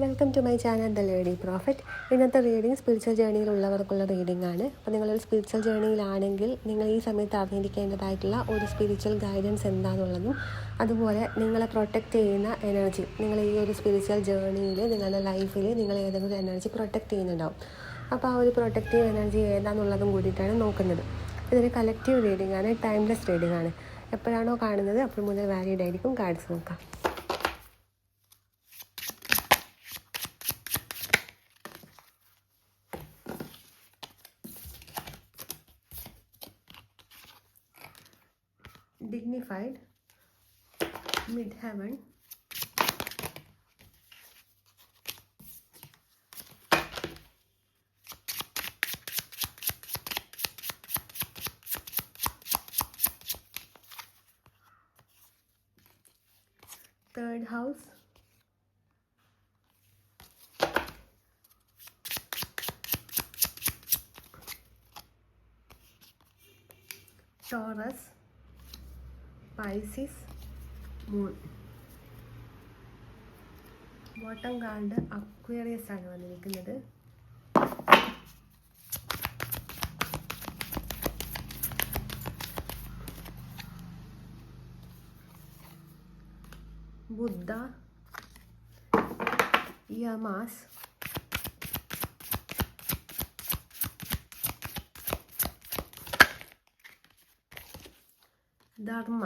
Welcome to my channel the lady prophet. ഇന്നത്തെ reading spiritual ജേണിയിലുള്ളവർക്കുള്ള reading ആണ്. അപ്പോൾ നിങ്ങളൊരു സ്പിരിച്വൽ ജേണിയിലാണെങ്കിൽ നിങ്ങൾ ഈ സമയത്ത് അറിഞ്ഞിരിക്കേണ്ടതായിട്ടുള്ള ഒരു സ്പിരിച്വൽ ഗൈഡൻസ് എന്താണെന്നുള്ളതും അതുപോലെ നിങ്ങളെ പ്രൊട്ടക്റ്റ് ചെയ്യുന്ന എനർജി, നിങ്ങൾ ഈ ഒരു സ്പിരിച്വൽ ജേണിയിൽ നിങ്ങളുടെ ലൈഫിൽ നിങ്ങൾ ഏതെങ്കിലും എനർജി പ്രൊട്ടക്റ്റ് ചെയ്യുന്നുണ്ടാവും. അപ്പോൾ ആ ഒരു പ്രൊട്ടക്റ്റീവ് എനർജി ഏതാണെന്നുള്ളതും കൂടിയിട്ടാണ് നോക്കുന്നത്. ഇതൊരു കളക്റ്റീവ് റീഡിംഗ് ആണ്, ടൈംലെസ് റീഡിംഗ് ആണ്. എപ്പോഴാണോ കാണുന്നത് അപ്പോൾ മുതൽ വാലിഡ് ആയിരിക്കും. കാർഡ്സ് നോക്കാം. Dignified, mid-heaven, third house, Taurus, Pisces, Moon. Bottom card Aquarius ആണ് വന്നിരിക്കുന്നത്. Buddha, Yamas, Dharma,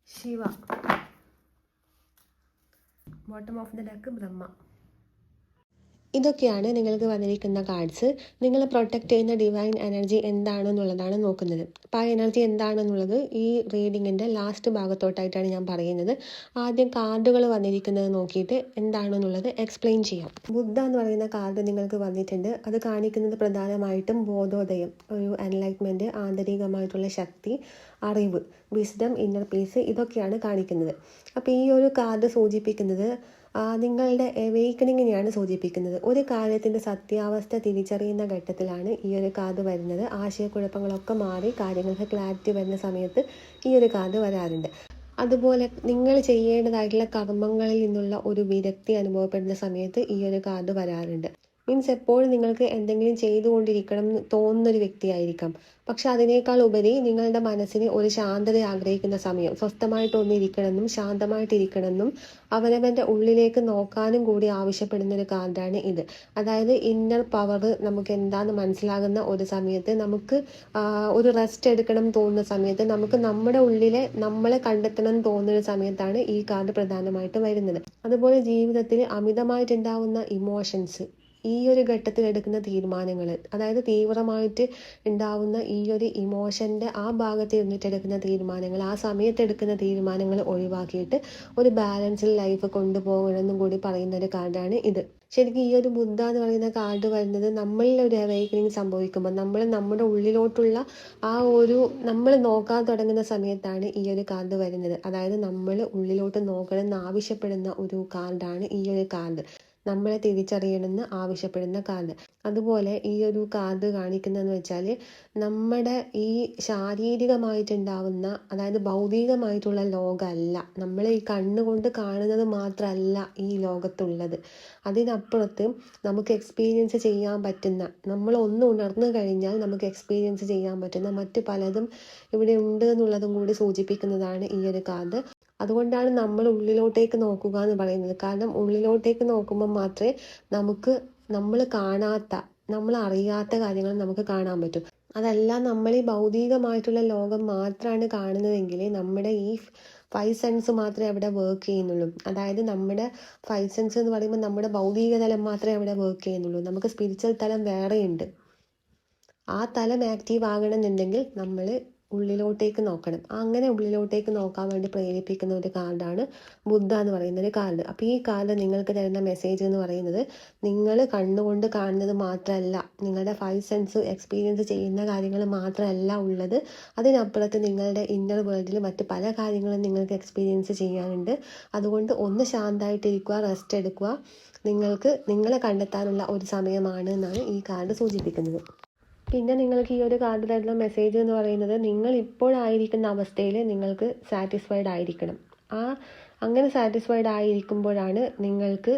Shiva. Bottom of the deck Brahma. ഇതൊക്കെയാണ് നിങ്ങൾക്ക് വന്നിരിക്കുന്ന കാർഡ്സ്. നിങ്ങളെ പ്രൊട്ടക്റ്റ് ചെയ്യുന്ന ഡിവൈൻ എനർജി എന്താണെന്നുള്ളതാണ് നോക്കുന്നത്. അപ്പോൾ ആ എനർജി എന്താണെന്നുള്ളത് ഈ റീഡിങ്ങിൻ്റെ ലാസ്റ്റ് ഭാഗത്തോട്ടായിട്ടാണ് ഞാൻ പറയുന്നത്. ആദ്യം കാർഡുകൾ വന്നിരിക്കുന്നത് നോക്കിയിട്ട് എന്താണെന്നുള്ളത് എക്സ്പ്ലെയിൻ ചെയ്യാം. ബുദ്ധ എന്ന് പറയുന്ന കാർഡ് നിങ്ങൾക്ക് വന്നിട്ടുണ്ട്. അത് കാണിക്കുന്നത് പ്രധാനമായിട്ടും ബോധോദയം, ഒരു എൻലൈറ്റ്മെൻറ്റ്, ആന്തരികമായിട്ടുള്ള ശക്തി, അറിവ്, വിസ്ഡം, ഇന്നർ പീസ്, ഇതൊക്കെയാണ് കാണിക്കുന്നത്. അപ്പോൾ ഈ ഒരു കാർഡ് സൂചിപ്പിക്കുന്നത് നിങ്ങളുടെ എവേക്കണിങ്ങിനെയാണ് സൂചിപ്പിക്കുന്നത്. ഒരു കാര്യത്തിൻ്റെ സത്യാവസ്ഥ തിരിച്ചറിയുന്ന ഘട്ടത്തിലാണ് ഈ ഒരു കാർഡ് വരുന്നത്. ആശയക്കുഴപ്പങ്ങളൊക്കെ മാറി കാര്യങ്ങൾക്ക് ക്ലാരിറ്റി വരുന്ന സമയത്ത് ഈ ഒരു കാർഡ് വരാറുണ്ട്. അതുപോലെ നിങ്ങൾ ചെയ്യേണ്ടതായിട്ടുള്ള കർമ്മങ്ങളിൽ നിന്നുള്ള ഒരു വിരക്തി അനുഭവപ്പെടുന്ന സമയത്ത് ഈ ഒരു കാർഡ് വരാറുണ്ട്. മീൻസ് എപ്പോഴും നിങ്ങൾക്ക് എന്തെങ്കിലും ചെയ്തുകൊണ്ടിരിക്കണം എന്ന് തോന്നുന്നൊരു വ്യക്തിയായിരിക്കാം. പക്ഷെ അതിനേക്കാൾ ഉപരി നിങ്ങളുടെ മനസ്സിന് ഒരു ശാന്തത ആഗ്രഹിക്കുന്ന സമയം, സ്വസ്ഥമായിട്ടൊന്നിരിക്കണമെന്നും ശാന്തമായിട്ടിരിക്കണമെന്നും അവനവൻ്റെ ഉള്ളിലേക്ക് നോക്കാനും കൂടി ആവശ്യപ്പെടുന്ന ഒരു കാർഡാണ് ഇത്. അതായത് ഇന്നർ പവർ നമുക്ക് എന്താണെന്ന് മനസ്സിലാകുന്ന ഒരു സമയത്ത്, നമുക്ക് ഒരു റെസ്റ്റ് എടുക്കണം തോന്നുന്ന സമയത്ത്, നമുക്ക് നമ്മുടെ ഉള്ളിലെ നമ്മളെ കണ്ടെത്തണം എന്ന് തോന്നുന്ന സമയത്താണ് ഈ കാർഡ് പ്രധാനമായിട്ട് വരുന്നത്. അതുപോലെ ജീവിതത്തിൽ അമിതമായിട്ടുണ്ടാവുന്ന ഇമോഷൻസ്, ഈ ഒരു ഘട്ടത്തിൽ എടുക്കുന്ന തീരുമാനങ്ങൾ, അതായത് തീവ്രമായിട്ട് ഉണ്ടാവുന്ന ഈ ഒരു ഇമോഷൻ്റെ ആ ഭാഗത്ത് ഇരുന്നിട്ട് എടുക്കുന്ന തീരുമാനങ്ങൾ, ആ സമയത്ത് എടുക്കുന്ന തീരുമാനങ്ങൾ ഒഴിവാക്കിയിട്ട് ഒരു ബാലൻസിൽ ലൈഫ് കൊണ്ടുപോകണമെന്നും കൂടി പറയുന്ന ഒരു കാർഡാണ് ഇത്. ശരിക്കും ഈ ഒരു ബുദ്ധ എന്ന് പറയുന്ന കാർഡ് വരുന്നത് നമ്മളിൽ ഒരു അവേക്കനിങ് സംഭവിക്കുമ്പോൾ, നമ്മൾ നമ്മുടെ ഉള്ളിലോട്ടുള്ള ആ ഒരു നമ്മൾ നോക്കാൻ തുടങ്ങുന്ന സമയത്താണ് ഈ ഒരു കാർഡ് വരുന്നത്. അതായത് നമ്മൾ ഉള്ളിലോട്ട് നോക്കണം എന്ന് ആവശ്യപ്പെടുന്ന ഒരു കാർഡാണ് ഈ ഒരു കാർഡ്. നമ്മളെ തിരിച്ചറിയണമെന്ന് ആവശ്യപ്പെടുന്ന കാർഡ്. അതുപോലെ ഈ ഒരു കാർഡ് കാണിക്കുന്നതെന്ന് വെച്ചാൽ നമ്മുടെ ഈ ശാരീരികമായിട്ടുണ്ടാവുന്ന, അതായത് ഭൗതികമായിട്ടുള്ള ലോകമല്ല, നമ്മൾ ഈ കണ്ണുകൊണ്ട് കാണുന്നത് മാത്രമല്ല ഈ ലോകത്തുള്ളത്. അതിനപ്പുറത്ത് നമുക്ക് എക്സ്പീരിയൻസ് ചെയ്യാൻ പറ്റുന്ന, നമ്മൾ ഒന്ന് ഉണർന്നു കഴിഞ്ഞാൽ നമുക്ക് എക്സ്പീരിയൻസ് ചെയ്യാൻ പറ്റുന്ന മറ്റു പലതും ഇവിടെ ഉണ്ട് എന്നുള്ളതും കൂടി സൂചിപ്പിക്കുന്നതാണ് ഈ ഒരു കാർഡ്. അതുകൊണ്ടാണ് നമ്മൾ ഉള്ളിലോട്ടേക്ക് നോക്കുക എന്ന് പറയുന്നത്. കാരണം ഉള്ളിലോട്ടേക്ക് നോക്കുമ്പോൾ മാത്രമേ നമുക്ക് നമ്മൾ കാണാത്ത, നമ്മൾ അറിയാത്ത കാര്യങ്ങൾ നമുക്ക് കാണാൻ പറ്റും. അതല്ല നമ്മൾ ഈ ഭൗതികമായിട്ടുള്ള ലോകം മാത്രമാണ് കാണുന്നതെങ്കിൽ നമ്മുടെ ഈ 5 സെൻസ് മാത്രമേ അവിടെ വർക്ക് ചെയ്യുന്നുള്ളൂ. അതായത് നമ്മുടെ 5 സെൻസ് എന്ന് പറയുമ്പോൾ നമ്മുടെ ഭൗതിക തലം മാത്രമേ അവിടെ വർക്ക് ചെയ്യുന്നുള്ളൂ. നമുക്ക് സ്പിരിച്വൽ തലം വേറെയുണ്ട്. ആ തലം ആക്റ്റീവ് ആകണമെന്നുണ്ടെങ്കിൽ നമ്മൾ ഉള്ളിലോട്ടേക്ക് നോക്കണം. അങ്ങനെ ഉള്ളിലോട്ടേക്ക് നോക്കാൻ വേണ്ടി പ്രേരിപ്പിക്കുന്ന ഒരു കാർഡാണ് ബുദ്ധ എന്ന് പറയുന്ന ഒരു കാർഡ്. അപ്പോൾ ഈ കാർഡ് നിങ്ങൾക്ക് തരുന്ന മെസ്സേജ് എന്ന് പറയുന്നത്, നിങ്ങൾ കണ്ണുകൊണ്ട് കാണുന്നത് മാത്രമല്ല, നിങ്ങളുടെ 5 സെൻസ് എക്സ്പീരിയൻസ് ചെയ്യുന്ന കാര്യങ്ങൾ മാത്രമല്ല ഉള്ളത്, അതിനപ്പുറത്ത് നിങ്ങളുടെ ഇന്നർ വേൾഡിൽ മറ്റ് പല കാര്യങ്ങളും നിങ്ങൾക്ക് എക്സ്പീരിയൻസ് ചെയ്യാനുണ്ട്. അതുകൊണ്ട് ഒന്ന് ശാന്തമായിട്ടിരിക്കുക, റെസ്റ്റ് എടുക്കുക. നിങ്ങൾക്ക് നിങ്ങളെ കണ്ടെത്താനുള്ള ഒരു സമയമാണ് എന്നാണ് ഈ കാർഡ് സൂചിപ്പിക്കുന്നത്. പിന്നെ നിങ്ങൾക്ക് ഈ ഒരു കാർഡ് തരുന്ന മെസ്സേജ് എന്ന് പറയുന്നത്, നിങ്ങൾ ഇപ്പോഴായിരിക്കുന്ന അവസ്ഥയിൽ നിങ്ങൾക്ക് സാറ്റിസ്ഫൈഡ് ആയിരിക്കണം. അങ്ങനെ സാറ്റിസ്ഫൈഡ് ആയിരിക്കുമ്പോഴാണ് നിങ്ങൾക്ക്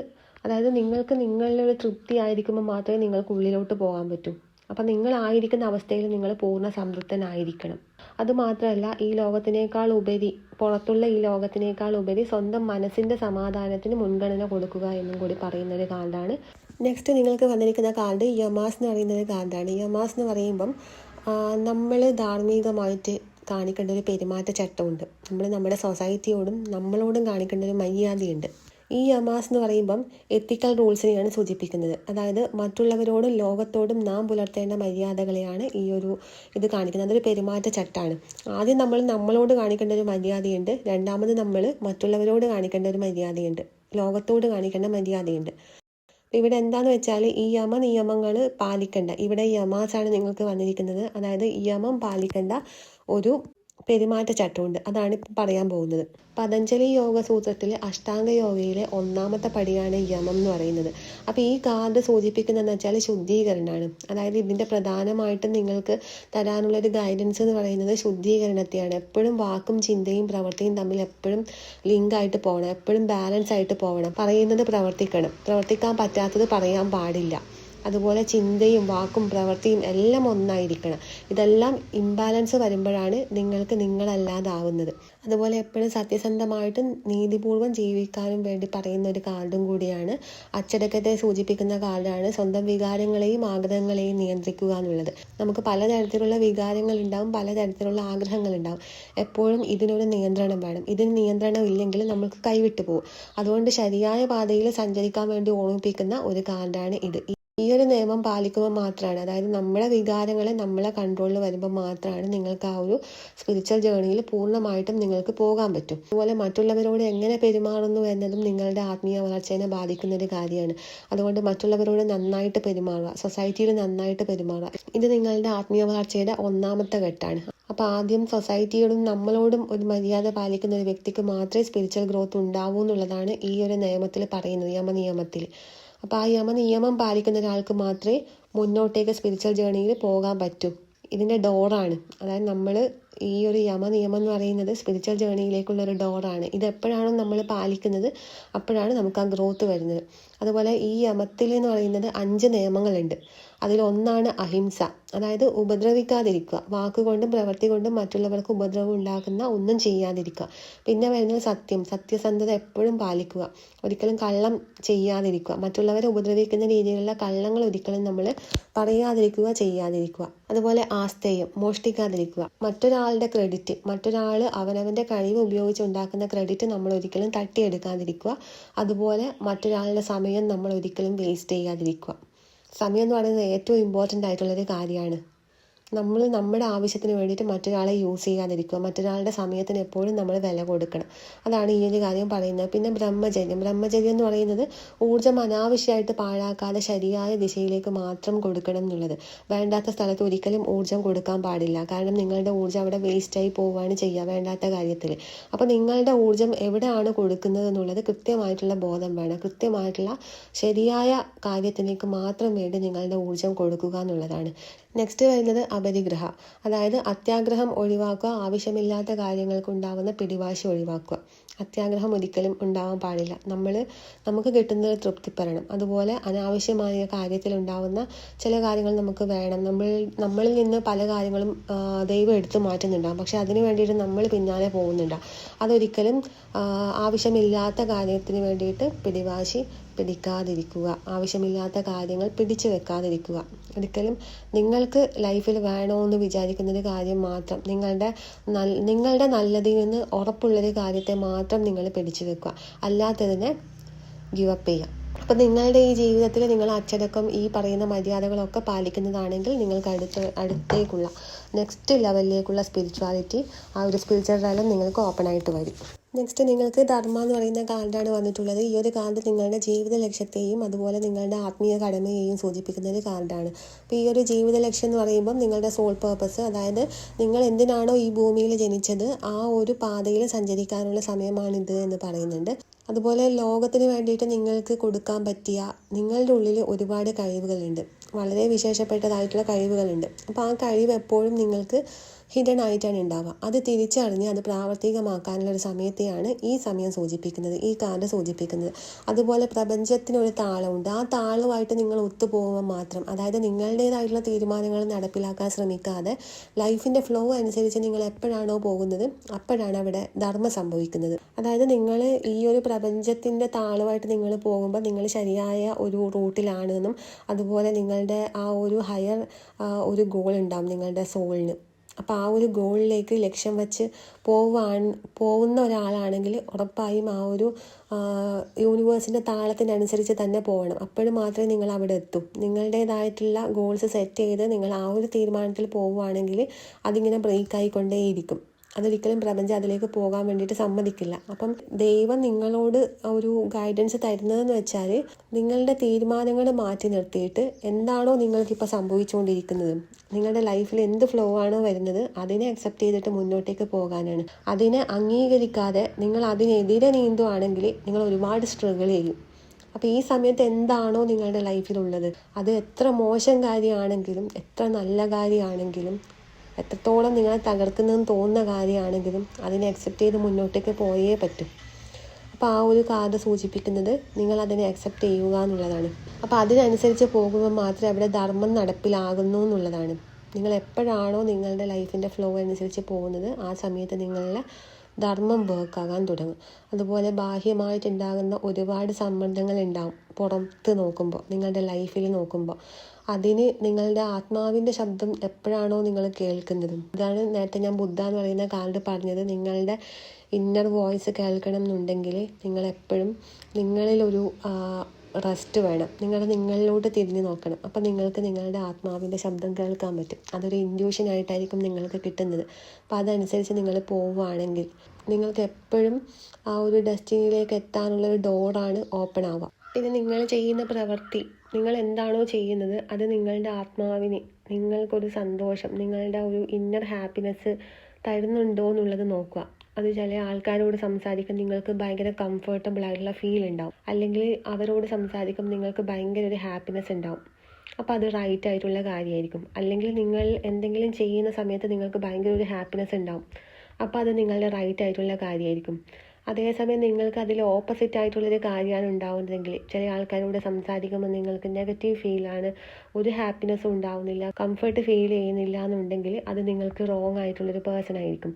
നിങ്ങളിലൊരു തൃപ്തി ആയിരിക്കുമ്പോൾ മാത്രമേ നിങ്ങൾക്ക് ഉള്ളിലോട്ട് പോകാൻ പറ്റൂ. അപ്പം നിങ്ങളായിരിക്കുന്ന അവസ്ഥയിൽ നിങ്ങൾ പൂർണ്ണ സംതൃപ്തനായിരിക്കണം. അതുമാത്രമല്ല, പുറത്തുള്ള ഈ ലോകത്തിനേക്കാൾ ഉപരി സ്വന്തം മനസ്സിൻ്റെ സമാധാനത്തിന് മുൻഗണന കൊടുക്കുക എന്നും കൂടി പറയുന്നൊരു കാർഡാണ്. നെക്സ്റ്റ് നിങ്ങൾക്ക് വന്നിരിക്കുന്ന കാർഡ് യമാസ് എന്ന് പറയുന്നൊരു കാർഡാണ്. യമാസ് എന്ന് പറയുമ്പം നമ്മൾ ധാർമ്മികമായിട്ട് കാണിക്കേണ്ട ഒരു പെരുമാറ്റച്ചട്ടമുണ്ട്. നമ്മുടെ സൊസൈറ്റിയോടും നമ്മളോടും കാണിക്കേണ്ട ഒരു മര്യാദയുണ്ട്. ഈ യമാസ് എന്ന് പറയുമ്പം എത്തിക്കൽ റൂൾസിനെയാണ് സൂചിപ്പിക്കുന്നത്. അതായത് മറ്റുള്ളവരോടും ലോകത്തോടും നാം പുലർത്തേണ്ട മര്യാദകളെയാണ് ഇത് കാണിക്കുന്നത്. അതൊരു പെരുമാറ്റച്ചട്ടാണ്. ആദ്യം നമ്മളോട് കാണിക്കേണ്ട ഒരു മര്യാദയുണ്ട്. രണ്ടാമത് നമ്മൾ മറ്റുള്ളവരോട് കാണിക്കേണ്ട ഒരു മര്യാദയുണ്ട്. ലോകത്തോട് കാണിക്കേണ്ട മര്യാദയുണ്ട്. ഇവിടെ എന്താണെന്ന് വെച്ചാൽ, ഈ നിയമങ്ങൾ പാലിക്കേണ്ട, ഇവിടെ യമാസാണ് നിങ്ങൾക്ക് വന്നിരിക്കുന്നത്. അതായത് യമം പാലിക്കേണ്ട ഒരു പെരുമാറ്റച്ചട്ടമുണ്ട്. അതാണ് ഇപ്പം പറയാൻ പോകുന്നത്. പതഞ്ജലി യോഗ സൂത്രത്തിൽ അഷ്ടാംഗ യോഗയിലെ 1ാമത്തെ പടിയാണ് യമം എന്ന് പറയുന്നത്. അപ്പോൾ ഈ കാർഡ് സൂചിപ്പിക്കുന്നതെന്ന് വെച്ചാൽ ശുദ്ധീകരണമാണ്. അതായത് ഇതിൻ്റെ പ്രധാനമായിട്ടും നിങ്ങൾക്ക് തരാനുള്ളൊരു ഗൈഡൻസ് എന്ന് പറയുന്നത് ശുദ്ധീകരണത്തെയാണ്. എപ്പോഴും വാക്കും ചിന്തയും പ്രവൃത്തിയും തമ്മിൽ എപ്പോഴും ലിങ്കായിട്ട് പോകണം, എപ്പോഴും ബാലൻസ് ആയിട്ട് പോകണം. പറയുന്നത് പ്രവർത്തിക്കണം, പ്രവർത്തിക്കാൻ പറ്റാത്തത് പറയാൻ പാടില്ല. അതുപോലെ ചിന്തയും വാക്കും പ്രവൃത്തിയും എല്ലാം ഒന്നായിരിക്കണം. ഇതെല്ലാം ഇംബാലൻസ് വരുമ്പോഴാണ് നിങ്ങൾക്ക് നിങ്ങളല്ലാതാവുന്നത്. അതുപോലെ എപ്പോഴും സത്യസന്ധമായിട്ടും നീതിപൂർവ്വം ജീവിക്കാനും വേണ്ടി പറയുന്ന ഒരു കാർഡും കൂടിയാണ്. അച്ചടക്കത്തെ സൂചിപ്പിക്കുന്ന കാർഡാണ്. സ്വന്തം വികാരങ്ങളെയും ആഗ്രഹങ്ങളെയും നിയന്ത്രിക്കുക എന്നുള്ളത്. നമുക്ക് പലതരത്തിലുള്ള വികാരങ്ങളുണ്ടാവും, പലതരത്തിലുള്ള ആഗ്രഹങ്ങളുണ്ടാവും. എപ്പോഴും ഇതിനൊരു നിയന്ത്രണം വേണം. ഇതിന് നിയന്ത്രണം ഇല്ലെങ്കിൽ നമുക്ക് കൈവിട്ടു പോകും. അതുകൊണ്ട് ശരിയായ പാതയിൽ സഞ്ചരിക്കാൻ വേണ്ടി ഓർമ്മിപ്പിക്കുന്ന ഒരു കാർഡാണ് ഇത്. ഈ ഒരു നിയമം പാലിക്കുമ്പോൾ മാത്രമാണ്, അതായത് നമ്മുടെ വികാരങ്ങളെ നമ്മളെ കൺട്രോളിൽ വരുമ്പോൾ മാത്രമാണ് നിങ്ങൾക്ക് ആ ഒരു സ്പിരിച്വൽ ജേർണിയിൽ പൂർണ്ണമായിട്ടും നിങ്ങൾക്ക് പോകാൻ പറ്റും. അതുപോലെ മറ്റുള്ളവരോട് എങ്ങനെ പെരുമാറുന്നു എന്നതും നിങ്ങളുടെ ആത്മീയ വളർച്ചയെ ബാധിക്കുന്ന ഒരു കാര്യമാണ്. അതുകൊണ്ട് മറ്റുള്ളവരോട് നന്നായിട്ട് പെരുമാറുക, സൊസൈറ്റിയിൽ നന്നായിട്ട് പെരുമാറുക. ഇത് നിങ്ങളുടെ ആത്മീയ വളർച്ചയുടെ 1ാമത്തെ ഘട്ടമാണ്. അപ്പോൾ ആദ്യം സൊസൈറ്റിയോടും നമ്മളോടും ഒരു മര്യാദ പാലിക്കുന്ന ഒരു വ്യക്തിക്ക് മാത്രമേ സ്പിരിച്വൽ ഗ്രോത്ത് ഉണ്ടാവൂ എന്നുള്ളതാണ് ഈ ഒരു നിയമത്തിൽ പറയുന്നത്, യമനിയമത്തിൽ. അപ്പോൾ ആ നിയമം പാലിക്കുന്ന ഒരാൾക്ക് മാത്രമേ മുന്നോട്ടേക്ക് സ്പിരിച്വൽ ജേർണിയിൽ പോകാൻ പറ്റൂ. ഇതിൻ്റെ ഡോറാണ്. അതായത് നമ്മൾ ഈ ഒരു നിയമം എന്ന് പറയുന്നത് സ്പിരിച്വൽ ജേർണിയിലേക്കുള്ളൊരു ഡോറാണ്. ഇത് എപ്പോഴാണോ നമ്മൾ പാലിക്കുന്നത് അപ്പോഴാണ് നമുക്ക് ആ ഗ്രോത്ത് വരുന്നത്. അതുപോലെ ഈ യമത്തിൽ എന്ന് പറയുന്നത് 5 നിയമങ്ങളുണ്ട്. അതിലൊന്നാണ് അഹിംസ. അതായത് ഉപദ്രവിക്കാതിരിക്കുക, വാക്കുകൊണ്ടും പ്രവൃത്തി കൊണ്ടും മറ്റുള്ളവർക്ക് ഉപദ്രവം ഉണ്ടാക്കുന്ന ഒന്നും ചെയ്യാതിരിക്കുക. പിന്നെ വരുന്നത് സത്യസന്ധത എപ്പോഴും പാലിക്കുക, ഒരിക്കലും കള്ളം ചെയ്യാതിരിക്കുക, മറ്റുള്ളവരെ ഉപദ്രവിക്കുന്ന രീതിയിലുള്ള കള്ളങ്ങൾ ഒരിക്കലും നമ്മൾ ചെയ്യാതിരിക്കുക. അതുപോലെ ആസ്തേയം, മോഷ്ടിക്കാതിരിക്കുക. മറ്റൊരാളുടെ ക്രെഡിറ്റ്, മറ്റൊരാൾ അവനവൻ്റെ കഴിവ് ഉപയോഗിച്ച് ഉണ്ടാക്കുന്ന ക്രെഡിറ്റ് നമ്മൾ ഒരിക്കലും തട്ടിയെടുക്കാതിരിക്കുക. അതുപോലെ മറ്റൊരാളുടെ സമയം നമ്മൾ ഒരിക്കലും വേസ്റ്റ് ചെയ്യാതിരിക്കുക. സമയം എന്ന് പറയുന്നത് ഏറ്റവും ഇമ്പോർട്ടൻ്റ് ആയിട്ടുള്ളൊരു കാര്യമാണ്. നമ്മൾ നമ്മുടെ ആവശ്യത്തിന് വേണ്ടിയിട്ട് മറ്റൊരാളെ യൂസ് ചെയ്യാതിരിക്കുക. മറ്റൊരാളുടെ സമയത്തിന് എപ്പോഴും നമ്മൾ വില കൊടുക്കണം. അതാണ് ഈ ഒരു കാര്യം പറയുന്നത്. പിന്നെ ബ്രഹ്മചര്യം എന്ന് പറയുന്നത് ഊർജ്ജം അനാവശ്യമായിട്ട് പാഴാക്കാതെ ശരിയായ ദിശയിലേക്ക് മാത്രം കൊടുക്കണം എന്നുള്ളത്. വേണ്ടാത്ത സ്ഥലത്ത് ഒരിക്കലും ഊർജ്ജം കൊടുക്കാൻ പാടില്ല. കാരണം നിങ്ങളുടെ ഊർജ്ജം അവിടെ വേസ്റ്റായി പോവുകയാണ് ചെയ്യുക വേണ്ടാത്ത കാര്യത്തിൽ. അപ്പോൾ നിങ്ങളുടെ ഊർജ്ജം എവിടെയാണ് കൊടുക്കുന്നത് എന്നുള്ളത് കൃത്യമായിട്ടുള്ള ബോധം വേണം. കൃത്യമായിട്ടുള്ള ശരിയായ കാര്യത്തിലേക്ക് മാത്രം വേണ്ടി നിങ്ങളുടെ ഊർജ്ജം കൊടുക്കുക എന്നുള്ളതാണ്. നെക്സ്റ്റ് വരുന്നത് അപരിഗ്രഹ, അതായത് അത്യാഗ്രഹം ഒഴിവാക്കുക. ആവശ്യമില്ലാത്ത കാര്യങ്ങൾക്ക് ഉണ്ടാകുന്ന പിടിവാശി ഒഴിവാക്കുക. അത്യാഗ്രഹം ഒരിക്കലും ഉണ്ടാവാൻ പാടില്ല. നമുക്ക് കിട്ടുന്നത് തൃപ്തിപ്പെടണം. അതുപോലെ അനാവശ്യമായ കാര്യത്തിലുണ്ടാവുന്ന ചില കാര്യങ്ങൾ നമുക്ക് വേണം. നമ്മളിൽ നിന്ന് പല കാര്യങ്ങളും ദൈവം എടുത്തു മാറ്റുന്നുണ്ടാകും. പക്ഷെ അതിന് വേണ്ടിയിട്ട് നമ്മൾ പിന്നാലെ പോകുന്നുണ്ടാകും. അതൊരിക്കലും ആവശ്യമില്ലാത്ത കാര്യത്തിന് വേണ്ടിയിട്ട് പിടിവാശി പിടിക്കാതിരിക്കുക. ആവശ്യമില്ലാത്ത കാര്യങ്ങൾ പിടിച്ചു വെക്കാതിരിക്കുക. ഒരിക്കലും നിങ്ങൾക്ക് ലൈഫിൽ വേണമെന്ന് വിചാരിക്കുന്നൊരു കാര്യം മാത്രം, നിങ്ങളുടെ നല്ലതിൽ നിന്ന് ഉറപ്പുള്ളൊരു കാര്യത്തെ മാത്രം നിങ്ങൾ പിടിച്ചു വെക്കുക. അല്ലാത്തതിനെ ഗിവ് അപ്പ് ചെയ്യുക. അപ്പോൾ നിങ്ങളുടെ ഈ ജീവിതത്തിൽ നിങ്ങൾ അച്ചടക്കം, ഈ പറയുന്ന മര്യാദകളൊക്കെ പാലിക്കുന്നതാണെങ്കിൽ നിങ്ങൾക്ക് അടുത്തേക്കുള്ള നെക്സ്റ്റ് ലെവലിലേക്കുള്ള സ്പിരിച്വാലിറ്റി, ആ ഒരു സ്പിരിച്വൽ തലം നിങ്ങൾക്ക് ഓപ്പൺ ആയിട്ട് വരും. നെക്സ്റ്റ് നിങ്ങൾക്ക് ധർമ്മ എന്ന് പറയുന്ന കാർഡാണ് വന്നിട്ടുള്ളത്. ഈ ഒരു കാർഡ് നിങ്ങളുടെ ജീവിത ലക്ഷ്യത്തെയും അതുപോലെ നിങ്ങളുടെ ആത്മീയ കടമയെയും സൂചിപ്പിക്കുന്ന ഒരു കാർഡാണ്. അപ്പോൾ ഈ ഒരു ജീവിത ലക്ഷ്യം എന്ന് പറയുമ്പം നിങ്ങളുടെ സോൾ പേർപ്പസ്, അതായത് നിങ്ങൾ എന്തിനാണോ ഈ ഭൂമിയിൽ ജനിച്ചത് ആ ഒരു പാതയിൽ സഞ്ചരിക്കാനുള്ള സമയമാണിത് എന്ന് പറയുന്നുണ്ട്. അതുപോലെ ലോകത്തിന് വേണ്ടിയിട്ട് നിങ്ങൾക്ക് കൊടുക്കാൻ പറ്റിയ നിങ്ങളുടെ ഉള്ളിൽ ഒരുപാട് കഴിവുകളുണ്ട്, വളരെ വിശേഷപ്പെട്ടതായിട്ടുള്ള കഴിവുകളുണ്ട്. അപ്പോൾ ആ കഴിവ് എപ്പോഴും നിങ്ങൾക്ക് ഹിഡൻ ആയിട്ടാണ് ഉണ്ടാവുക. അത് തിരിച്ചറിഞ്ഞ് അത് പ്രാവർത്തികമാക്കാനുള്ള ഒരു സമയത്തെയാണ് ഈ സമയം സൂചിപ്പിക്കുന്നത്, ഈ കാർഡ് സൂചിപ്പിക്കുന്നത്. അതുപോലെ പ്രപഞ്ചത്തിനൊരു താളമുണ്ട്. ആ താളവുമായിട്ട് നിങ്ങൾ ഒത്തുപോകുമ്പോൾ മാത്രം, അതായത് നിങ്ങളുടേതായിട്ടുള്ള തീരുമാനങ്ങൾ നടപ്പിലാക്കാൻ ശ്രമിക്കാതെ ലൈഫിൻ്റെ ഫ്ലോ അനുസരിച്ച് നിങ്ങൾ എപ്പോഴാണോ പോകുന്നത് അപ്പോഴാണ് അവിടെ ധർമ്മം സംഭവിക്കുന്നത്. അതായത് നിങ്ങൾ ഈ ഒരു പ്രപഞ്ചത്തിൻ്റെ താളമായിട്ട് നിങ്ങൾ പോകുമ്പോൾ നിങ്ങൾ ശരിയായ ഒരു റൂട്ടിലാണെന്നും അതുപോലെ നിങ്ങളുടെ ആ ഒരു ഹയർ ഒരു ഗോൾ ഉണ്ടാവും നിങ്ങളുടെ സോളിന്. അപ്പോൾ ആ ഒരു ഗോളിലേക്ക് ലക്ഷ്യം വെച്ച് പോകുന്ന ഒരാളാണെങ്കിൽ ഉറപ്പായും ആ ഒരു യൂണിവേഴ്സിൻ്റെ താളത്തിനനുസരിച്ച് തന്നെ പോകണം. അപ്പോഴും മാത്രമേ നിങ്ങൾ അവിടെ എത്തൂ. നിങ്ങളുടേതായിട്ടുള്ള ഗോൾസ് സെറ്റ് ചെയ്ത് നിങ്ങൾ ആ ഒരു തീരുമാനത്തിൽ പോവുകയാണെങ്കിൽ അതിങ്ങനെ ബ്രേക്ക് ആയിക്കൊണ്ടേയിരിക്കും. അതൊരിക്കലും പ്രപഞ്ചം അതിലേക്ക് പോകാൻ വേണ്ടിയിട്ട് സമ്മതിക്കില്ല. അപ്പം ദൈവം നിങ്ങളോട് ഒരു ഗൈഡൻസ് തരുന്നതെന്ന് വെച്ചാൽ നിങ്ങളുടെ തീരുമാനങ്ങൾ മാറ്റി നിർത്തിയിട്ട് എന്താണോ നിങ്ങൾക്കിപ്പോൾ സംഭവിച്ചുകൊണ്ടിരിക്കുന്നത്, നിങ്ങളുടെ ലൈഫിൽ എന്ത് ഫ്ലോ ആണോ വരുന്നത് അതിനെ അക്സെപ്റ്റ് ചെയ്തിട്ട് മുന്നോട്ടേക്ക് പോകാനാണ്. അതിനെ അംഗീകരിക്കാതെ നിങ്ങൾ അതിനെതിരെ നീന്തുവാണെങ്കിൽ നിങ്ങൾ ഒരുപാട് സ്ട്രഗിൾ ചെയ്യും. അപ്പോൾ ഈ സമയത്ത് എന്താണോ നിങ്ങളുടെ ലൈഫിലുള്ളത്, അത് എത്ര മോശം കാര്യമാണെങ്കിലും എത്ര നല്ല കാര്യമാണെങ്കിലും എത്രത്തോളം നിങ്ങളെ തകർക്കുന്നതെന്ന് തോന്നുന്ന കാര്യമാണെങ്കിലും അതിനെ അക്സെപ്റ്റ് ചെയ്ത് മുന്നോട്ടേക്ക് പോയേ പറ്റും. അപ്പോൾ ആ ഒരു കാർഡ് സൂചിപ്പിക്കുന്നത് നിങ്ങൾ അതിനെ അക്സെപ്റ്റ് ചെയ്യുക എന്നുള്ളതാണ്. അപ്പോൾ അതിനനുസരിച്ച് പോകുമ്പോൾ മാത്രമേ അവിടെ ധർമ്മം നടപ്പിലാകുന്നു എന്നുള്ളതാണ്. നിങ്ങൾ എപ്പോഴാണോ നിങ്ങളുടെ ലൈഫിൻ്റെ ഫ്ലോ അനുസരിച്ച് പോകുന്നത് ആ സമയത്ത് നിങ്ങളുടെ ധർമ്മം വർക്കാകാൻ തുടങ്ങും. അതുപോലെ ബാഹ്യമായിട്ടുണ്ടാകുന്ന ഒരുപാട് സമ്മർദ്ദങ്ങൾ ഉണ്ടാകും പുറത്ത് നോക്കുമ്പോൾ, നിങ്ങളുടെ ലൈഫിൽ നോക്കുമ്പോൾ. അതിന് നിങ്ങളുടെ ആത്മാവിൻ്റെ ശബ്ദം എപ്പോഴാണോ നിങ്ങൾ കേൾക്കുന്നത്, അതാണ് നേരത്തെ ഞാൻ ബുദ്ധ എന്ന് പറയുന്ന കാർഡ് പറഞ്ഞത്. നിങ്ങളുടെ ഇന്നർ വോയിസ് കേൾക്കണം എന്നുണ്ടെങ്കിൽ നിങ്ങളെപ്പോഴും നിങ്ങളിലൊരു റെസ്റ്റ് വേണം. നിങ്ങളിലോട്ട് തിരിഞ്ഞു നോക്കണം. അപ്പം നിങ്ങൾക്ക് നിങ്ങളുടെ ആത്മാവിൻ്റെ ശബ്ദം കേൾക്കാൻ പറ്റും. അതൊരു ഇൻഡ്യൂഷനായിട്ടായിരിക്കും നിങ്ങൾക്ക് കിട്ടുന്നത്. അപ്പം അതനുസരിച്ച് നിങ്ങൾ പോവുകയാണെങ്കിൽ നിങ്ങൾക്ക് എപ്പോഴും ആ ഒരു ഡെസ്റ്റിനിയിലേക്ക് എത്താനുള്ളൊരു ഡോറാണ് ഓപ്പൺ ആവുക. പിന്നെ നിങ്ങൾ ചെയ്യുന്ന പ്രവൃത്തി, നിങ്ങൾ എന്താണോ ചെയ്യുന്നത് അത് നിങ്ങളുടെ ആത്മാവിന് നിങ്ങൾക്കൊരു സന്തോഷം, നിങ്ങളുടെ ഒരു ഇന്നർ ഹാപ്പിനെസ് തരുന്നുണ്ടോ എന്നുള്ളത് നോക്കുക. അത് ചില ആൾക്കാരോട് സംസാരിക്കാൻ നിങ്ങൾക്ക് ഭയങ്കര കംഫർട്ടബിൾ ആയിട്ടുള്ള ഫീൽ ഉണ്ടാവും, അല്ലെങ്കിൽ അവരോട് സംസാരിക്കും നിങ്ങൾക്ക് ഭയങ്കര ഒരു ഹാപ്പിനെസ് ഉണ്ടാവും. അപ്പോൾ അത് റൈറ്റ് ആയിട്ടുള്ള കാര്യമായിരിക്കും. അല്ലെങ്കിൽ നിങ്ങൾ എന്തെങ്കിലും ചെയ്യുന്ന സമയത്ത് നിങ്ങൾക്ക് ഭയങ്കര ഒരു ഹാപ്പിനെസ് ഉണ്ടാവും, അപ്പോൾ അത് നിങ്ങളുടെ റൈറ്റ് ആയിട്ടുള്ള കാര്യമായിരിക്കും. അതേസമയം നിങ്ങൾക്ക് അതിൽ ഓപ്പോസിറ്റ് ആയിട്ടുള്ളൊരു കാര്യമാണ് ഉണ്ടാവുന്നതെങ്കിൽ, ചില ആൾക്കാരോട് സംസാരിക്കുമ്പോൾ നിങ്ങൾക്ക് നെഗറ്റീവ് ഫീലാണ്, ഒരു ഹാപ്പിനെസ്സും ഉണ്ടാവുന്നില്ല, കംഫർട്ട് ഫീൽ ചെയ്യുന്നില്ല എന്നുണ്ടെങ്കിൽ അത് നിങ്ങൾക്ക് റോങ് ആയിട്ടുള്ളൊരു പേഴ്സൺ ആയിരിക്കും.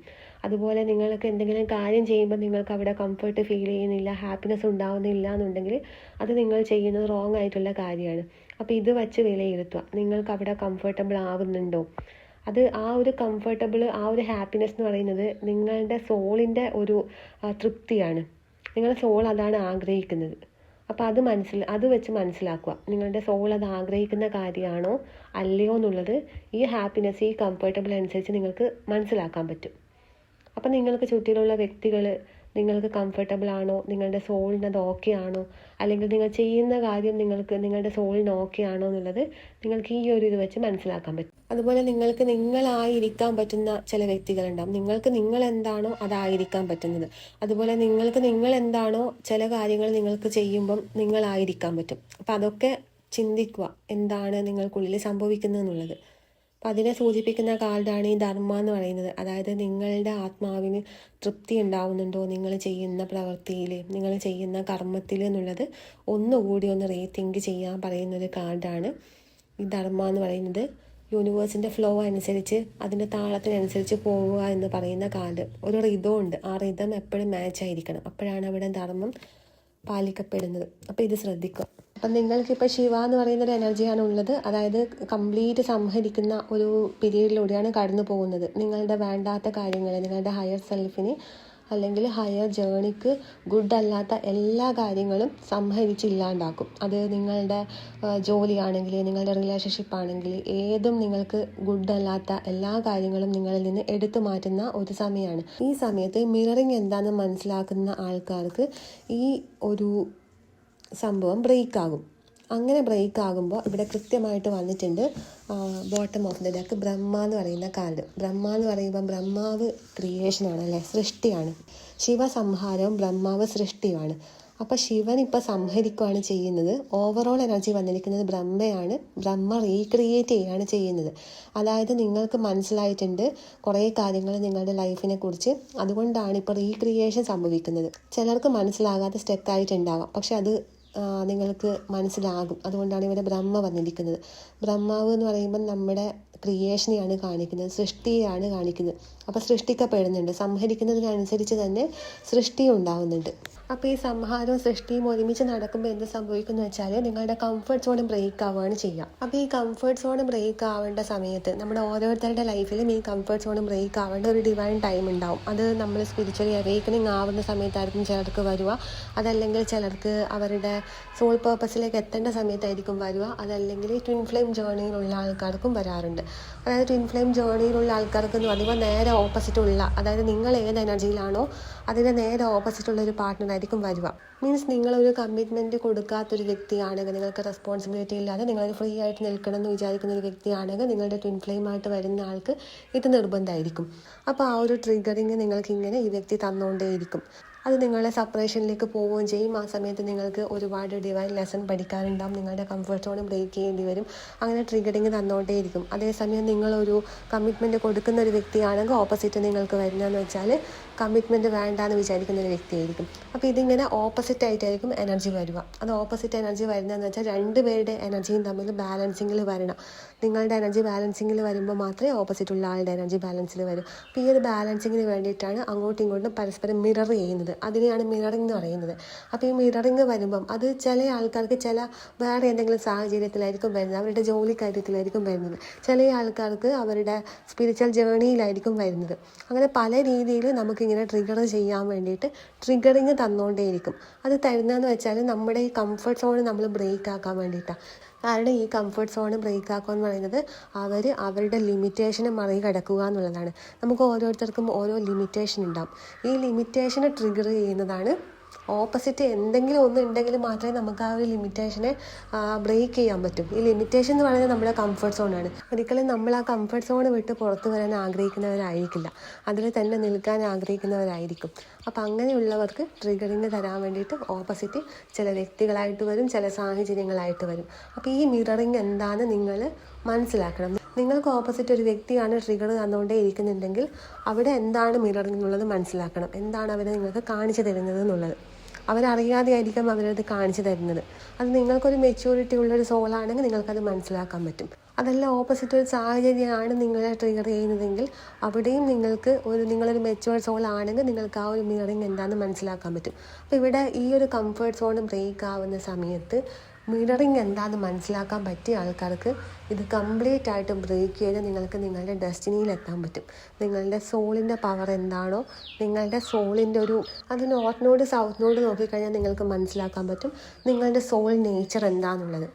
അതുപോലെ നിങ്ങൾക്ക് എന്തെങ്കിലും കാര്യം ചെയ്യുമ്പോൾ നിങ്ങൾക്ക് അവിടെ കംഫർട്ട് ഫീൽ ചെയ്യുന്നില്ല, ഹാപ്പിനെസ് ഉണ്ടാവുന്നില്ല എന്നുണ്ടെങ്കിൽ അത് നിങ്ങൾ ചെയ്യുന്നത് റോങ് ആയിട്ടുള്ള കാര്യമാണ്. അപ്പോൾ ഇത് വച്ച് വിലയിരുത്തുക, നിങ്ങൾക്ക് അവിടെ കംഫർട്ടബിൾ ആവുന്നുണ്ടോ. അത് ആ ഒരു കംഫർട്ടബിൾ, ആ ഒരു ഹാപ്പിനെസ് എന്ന് പറയുന്നത് നിങ്ങളുടെ സോളിൻ്റെ ഒരു തൃപ്തിയാണ്. നിങ്ങളുടെ സോൾ അതാണ് ആഗ്രഹിക്കുന്നത്. അപ്പോൾ അത് വെച്ച് മനസ്സിലാക്കുക, നിങ്ങളുടെ സോൾ അത് ആഗ്രഹിക്കുന്ന കാര്യമാണോ അല്ലയോ എന്നുള്ളത് ഈ ഹാപ്പിനെസ്, ഈ കംഫർട്ടബിൾ അനുസരിച്ച് നിങ്ങൾക്ക് മനസ്സിലാക്കാൻ പറ്റും. അപ്പം നിങ്ങൾക്ക് ചുറ്റിലുള്ള വ്യക്തികൾ നിങ്ങൾക്ക് കംഫർട്ടബിൾ ആണോ, നിങ്ങളുടെ സോളിന് അത് ഓക്കെ ആണോ, അല്ലെങ്കിൽ നിങ്ങൾ ചെയ്യുന്ന കാര്യം നിങ്ങളുടെ സോളിന് ഓക്കെ ആണോ എന്നുള്ളത് നിങ്ങൾക്ക് ഈ ഒരു ഇത് വെച്ച് മനസ്സിലാക്കാൻ പറ്റും. അതുപോലെ നിങ്ങൾക്ക് നിങ്ങളായിരിക്കാൻ പറ്റുന്ന ചില വ്യക്തികളുണ്ടാവും. നിങ്ങൾക്ക് നിങ്ങൾ എന്താണോ അതായിരിക്കാൻ പറ്റുന്നത്. അതുപോലെ നിങ്ങൾക്ക് നിങ്ങൾ എന്താണോ ചില കാര്യങ്ങൾ നിങ്ങൾക്ക് ചെയ്യുമ്പം നിങ്ങളായിരിക്കാൻ പറ്റും. അപ്പം അതൊക്കെ ചിന്തിക്കുക, എന്താണ് നിങ്ങൾക്കുള്ളിൽ സംഭവിക്കുന്നത് എന്നുള്ളത്. അപ്പം അതിനെ സൂചിപ്പിക്കുന്ന കാർഡാണ് ഈ ധർമ്മ എന്ന് പറയുന്നത്. അതായത് നിങ്ങളുടെ ആത്മാവിന് തൃപ്തി ഉണ്ടാവുന്നുണ്ടോ നിങ്ങൾ ചെയ്യുന്ന പ്രവൃത്തിയിൽ, നിങ്ങൾ ചെയ്യുന്ന കർമ്മത്തിൽ എന്നുള്ളത് ഒന്നുകൂടി ഒന്ന് റീതിങ്ക് ചെയ്യാൻ പറയുന്നൊരു കാർഡാണ് ഈ ധർമ്മ എന്ന് പറയുന്നത്. യൂണിവേഴ്സിൻ്റെ ഫ്ലോ അനുസരിച്ച് അതിൻ്റെ താളത്തിനനുസരിച്ച് പോവുക എന്ന് പറയുന്ന കാർഡ്. ഒരു റിതം ഉണ്ട്, ആ റിതം എപ്പോഴും മാച്ച് ആയിരിക്കണം, അപ്പോഴാണ് അവിടെ ധർമ്മം പാലിക്കപ്പെടുന്നത്. അപ്പോൾ ഇത് ശ്രദ്ധിക്കുക. അപ്പം നിങ്ങൾക്കിപ്പോൾ ശിവ എന്ന് പറയുന്നൊരു എനർജിയാണ് ഉള്ളത്. അതായത് കംപ്ലീറ്റ് സംഹരിക്കുന്ന ഒരു പീരീഡിലൂടെയാണ് കടന്നു പോകുന്നത്. നിങ്ങളുടെ വേണ്ടാത്ത കാര്യങ്ങൾ, നിങ്ങളുടെ ഹയർ സെൽഫിന് അല്ലെങ്കിൽ ഹയർ ജേണിക്ക് ഗുഡ് അല്ലാത്ത എല്ലാ കാര്യങ്ങളും സംഹരിച്ചില്ലാണ്ടാക്കും. അത് നിങ്ങളുടെ ജോലിയാണെങ്കിൽ, നിങ്ങളുടെ റിലേഷൻഷിപ്പ് ആണെങ്കിൽ, ഏതും നിങ്ങൾക്ക് ഗുഡ് അല്ലാത്ത എല്ലാ കാര്യങ്ങളും നിങ്ങളിൽ നിന്ന് എടുത്തു മാറ്റുന്ന ഒരു സമയമാണ്. ഈ സമയത്ത് മിററിങ് എന്താണെന്ന് മനസ്സിലാക്കുന്ന ആൾക്കാർക്ക് ഈ ഒരു സംഭവം ബ്രേക്ക് ആകും. അങ്ങനെ ബ്രേക്ക് ആകുമ്പോൾ ഇവിടെ കൃത്യമായിട്ട് വന്നിട്ടുണ്ട് ബോട്ടം ഓഫ് ദ ഡെക്ക് ബ്രഹ്മ എന്ന് പറയുന്ന കാർഡ്. ബ്രഹ്മ എന്ന് പറയുമ്പോൾ ബ്രഹ്മാവ് ക്രിയേഷനാണ് അല്ലേ, സൃഷ്ടിയാണ്. ശിവസംഹാരവും ബ്രഹ്മാവ് സൃഷ്ടിയുമാണ്. അപ്പോൾ ശിവൻ ഇപ്പോൾ സംഹരിക്കുകയാണ് ചെയ്യുന്നത്. ഓവറോൾ എനർജി വന്നിരിക്കുന്നത് ബ്രഹ്മയാണ്. ബ്രഹ്മ റീക്രിയേറ്റ് ചെയ്യുകയാണ് ചെയ്യുന്നത്. അതായത് നിങ്ങൾക്ക് മനസ്സിലായിട്ടുണ്ട് കുറേ കാര്യങ്ങൾ നിങ്ങളുടെ ലൈഫിനെ കുറിച്ച്. അതുകൊണ്ടാണ് ഇപ്പോൾ റീക്രിയേഷൻ സംഭവിക്കുന്നത്. ചിലർക്ക് മനസ്സിലാകാതെ സ്റ്റെക്കായിട്ടുണ്ടാവാം, പക്ഷെ അത് നിങ്ങൾക്ക് മനസ്സിലാകും. അതുകൊണ്ടാണ് ഇവിടെ ബ്രഹ്മ വന്നിരിക്കുന്നത്. ബ്രഹ്മാവ് എന്ന് പറയുമ്പോൾ നമ്മുടെ ക്രിയേഷനെയാണ് കാണിക്കുന്നത്, സൃഷ്ടിയെയാണ് കാണിക്കുന്നത്. അപ്പോൾ സൃഷ്ടിക്കപ്പെടുന്നുണ്ട്. സംഹരിക്കുന്നതിനനുസരിച്ച് തന്നെ സൃഷ്ടി ഉണ്ടാകുന്നുണ്ട്. അപ്പോൾ ഈ സംഹാരവും സൃഷ്ടിയും ഒരുമിച്ച് നടക്കുമ്പോൾ എന്ത് സംഭവിക്കുന്നു വെച്ചാൽ നിങ്ങളുടെ കംഫർട്ട് സോൺ ബ്രേക്ക് ആവുകയാണ് ചെയ്യുക. അപ്പോൾ ഈ കംഫർട്ട് സോൺ ബ്രേക്ക് ആവേണ്ട സമയത്ത് നമ്മുടെ ഓരോരുത്തരുടെ ലൈഫിലും ഈ കംഫർട്ട് സോൺ ബ്രേക്ക് ആവേണ്ട ഒരു ഡിവൈൻ ടൈം ഉണ്ടാവും. അത് നമ്മൾ സ്പിരിച്വലി അവേക്കണിങ് ആവുന്ന സമയത്തായിരിക്കും ചിലർക്ക് വരിക. അതല്ലെങ്കിൽ ചിലർക്ക് അവരുടെ സോൾ പേർപ്പസിലേക്ക് എത്തേണ്ട സമയത്തായിരിക്കും വരിക. അതല്ലെങ്കിൽ ട്വിൻ ഫ്ലെയിം ജേർണിയിലുള്ള ആൾക്കാർക്കും വരാറുണ്ട്. അതായത് ട്വിൻ ഫ്ലെയിം ജേർണിയിലുള്ള ആൾക്കാർക്ക് എന്ന് പറയുമ്പോൾ നേരെ ഓപ്പോസിറ്റുള്ള, അതായത് നിങ്ങൾ ഏത് എനർജിയിലാണോ അതിൻ്റെ നേരെ ഓപ്പോസിറ്റുള്ള ഒരു പാർട്ട്ണറായിരിക്കും വരിക. മീൻസ് നിങ്ങളൊരു കമ്മിറ്റ്മെൻറ്റ് കൊടുക്കാത്തൊരു വ്യക്തിയാണെങ്കിൽ, നിങ്ങൾക്ക് റെസ്പോൺസിബിലിറ്റി ഇല്ലാതെ നിങ്ങളൊരു ഫ്രീ ആയിട്ട് നിൽക്കണം എന്ന് വിചാരിക്കുന്ന ഒരു വ്യക്തിയാണെങ്കിൽ നിങ്ങളുടെ ട്വിൻ ഫ്ലെയിമായിട്ട് വരുന്ന ആൾക്ക് ഇത് നിർബന്ധമായിരിക്കും. അപ്പോൾ ആ ഒരു ട്രിഗറിങ് നിങ്ങൾക്കിങ്ങനെ ഈ വ്യക്തി തന്നുകൊണ്ടേയിരിക്കും. അത് നിങ്ങളെ സെപ്പറേഷനിലേക്ക് പോവുകയും ചെയ്യും. ആ സമയത്ത് നിങ്ങൾക്ക് ഒരുപാട് ഡിവൈൻ ലെസൺ പഠിക്കാനുണ്ടാവും. നിങ്ങളുടെ കംഫർട്ട് സോൺ ബ്രേക്ക് ചെയ്യേണ്ടി വരും. അങ്ങനെ ട്രിഗറിങ് തന്നുകൊണ്ടേയിരിക്കും. അതേസമയം നിങ്ങളൊരു കമ്മിറ്റ്മെൻറ്റ് കൊടുക്കുന്ന ഒരു വ്യക്തിയാണെങ്കിൽ ഓപ്പോസിറ്റ് നിങ്ങൾക്ക് വരുന്നതെന്ന് വെച്ചാൽ കമ്മിറ്റ്മെൻറ്റ് വേണ്ടാന്ന് വിചാരിക്കുന്ന ഒരു വ്യക്തിയായിരിക്കും. അപ്പോൾ ഇതിങ്ങനെ ഓപ്പോസിറ്റ് ആയിട്ടായിരിക്കും എനർജി വരിക. അത് ഓപ്പോസിറ്റ് എനർജി വരുന്നതെന്ന് വെച്ചാൽ രണ്ടുപേരുടെ എനർജിയും തമ്മിൽ ബാലൻസിങ്ങിൽ വരണം. നിങ്ങളുടെ എനർജി ബാലൻസിങ്ങിൽ വരുമ്പോൾ മാത്രമേ ഓപ്പോസിറ്റുള്ള ആളുടെ എനർജി ബാലൻസിൽ വരും. അപ്പോൾ ഈ ഒരു ബാലൻസിങ്ങിന് വേണ്ടിയിട്ടാണ് അങ്ങോട്ടും ഇങ്ങോട്ടും പരസ്പരം മിറർ ചെയ്യുന്നത്. അതിനെയാണ് മിററിംഗ് എന്ന് പറയുന്നത്. അപ്പോൾ ഈ മിററിങ് വരുമ്പം അത് ചില ആൾക്കാർക്ക് വേറെ എന്തെങ്കിലും സാഹചര്യത്തിലായിരിക്കും വരുന്നത്. അവരുടെ ജോലി കാര്യത്തിലായിരിക്കും വരുന്നത്. ചില ആൾക്കാർക്ക് അവരുടെ സ്പിരിച്വൽ ജേർണിയിലായിരിക്കും വരുന്നത്. അങ്ങനെ പല രീതിയിൽ നമുക്കിങ്ങനെ ട്രിഗർ ചെയ്യാൻ വേണ്ടിയിട്ട് ട്രിഗറിങ് തന്നുകൊണ്ടേയിരിക്കും. അത് തരുന്നതെന്ന് വെച്ചാൽ നമ്മുടെ ഈ കംഫർട്ട് സോൺ നമ്മൾ ബ്രേക്ക് ആക്കാൻ വേണ്ടിയിട്ടാണ്. കാരണം ഈ കംഫർട്ട് സോൺ ബ്രേക്ക് ആക്കുക എന്ന് പറയുന്നത് അവരുടെ ലിമിറ്റേഷനെ മറികടക്കുക എന്നുള്ളതാണ്. നമുക്ക് ഓരോരുത്തർക്കും ഓരോ ലിമിറ്റേഷൻ ഉണ്ടാവും. ഈ ലിമിറ്റേഷനെ ട്രിഗർ ചെയ്യുന്നതാണ് ഓപ്പോസിറ്റ്. എന്തെങ്കിലും ഒന്ന് ഉണ്ടെങ്കിൽ മാത്രമേ നമുക്ക് ആ ഒരു ലിമിറ്റേഷനെ ബ്രേക്ക് ചെയ്യാൻ പറ്റും. ഈ ലിമിറ്റേഷൻ എന്ന് പറയുന്നത് നമ്മുടെ കംഫർട്ട് സോണാണ്. ഒരിക്കലും നമ്മൾ ആ കംഫർട്ട് സോൺ വിട്ട് പുറത്ത് വരാൻ ആഗ്രഹിക്കുന്നവരായിരിക്കില്ല. അതിൽ തന്നെ നിൽക്കാൻ ആഗ്രഹിക്കുന്നവരായിരിക്കും. അപ്പം അങ്ങനെയുള്ളവർക്ക് ട്രിഗറിങ് തരാൻ വേണ്ടിയിട്ട് ഓപ്പോസിറ്റ് ചില വ്യക്തികളായിട്ട് വരും, ചില സാഹചര്യങ്ങളായിട്ട് വരും. അപ്പോൾ ഈ മിററിങ് എന്താണെന്ന് നിങ്ങൾ മനസ്സിലാക്കണം. നിങ്ങൾക്ക് ഓപ്പോസിറ്റ് ഒരു വ്യക്തിയാണ് ട്രിഗർ തന്നുകൊണ്ടേ ഇരിക്കുന്നുണ്ടെങ്കിൽ അവിടെ എന്താണ് മിററിങ് എന്നുള്ളത് മനസ്സിലാക്കണം. എന്താണ് അവർ നിങ്ങൾക്ക് കാണിച്ചു തരുന്നത് എന്നുള്ളത്. അവരറിയാതെ ആയിരിക്കും അവരത് കാണിച്ചു തരുന്നത്. അത് നിങ്ങൾക്കൊരു മെച്യൂരിറ്റി ഉള്ളൊരു സോളാണെങ്കിൽ നിങ്ങൾക്കത് മനസ്സിലാക്കാൻ പറ്റും. അതല്ല ഓപ്പോസിറ്റ് ഒരു സാഹചര്യമാണ് നിങ്ങളെ ട്രിഗർ ചെയ്യുന്നതെങ്കിൽ അവിടെയും നിങ്ങളൊരു മെച്യൂർഡ് സോൾ ആണെങ്കിൽ നിങ്ങൾക്ക് ആ ഒരു മിററിങ് എന്താണെന്ന് മനസ്സിലാക്കാൻ പറ്റും. അപ്പോൾ ഇവിടെ ഈ ഒരു കംഫർട്ട് സോൺ ബ്രേക്ക് ആവുന്ന സമയത്ത് മിററിങ് എന്താണെന്ന് മനസ്സിലാക്കാൻ പറ്റിയ ആൾക്കാർക്ക് ഇത് കംപ്ലീറ്റ് ആയിട്ട് ബ്രേക്ക് ചെയ്ത് നിങ്ങൾക്ക് നിങ്ങളുടെ ഡെസ്റ്റിനിയിലെത്താൻ പറ്റും. നിങ്ങളുടെ സോളിൻ്റെ പവർ എന്താണോ, നിങ്ങളുടെ സോളിൻ്റെ അത് നോർത്ത് നോഡ് സൗത്ത് നോഡ് നോക്കിക്കഴിഞ്ഞാൽ നിങ്ങൾക്ക് മനസ്സിലാക്കാൻ പറ്റും നിങ്ങളുടെ സോൾ നേച്ചർ എന്താണെന്നുള്ളത്.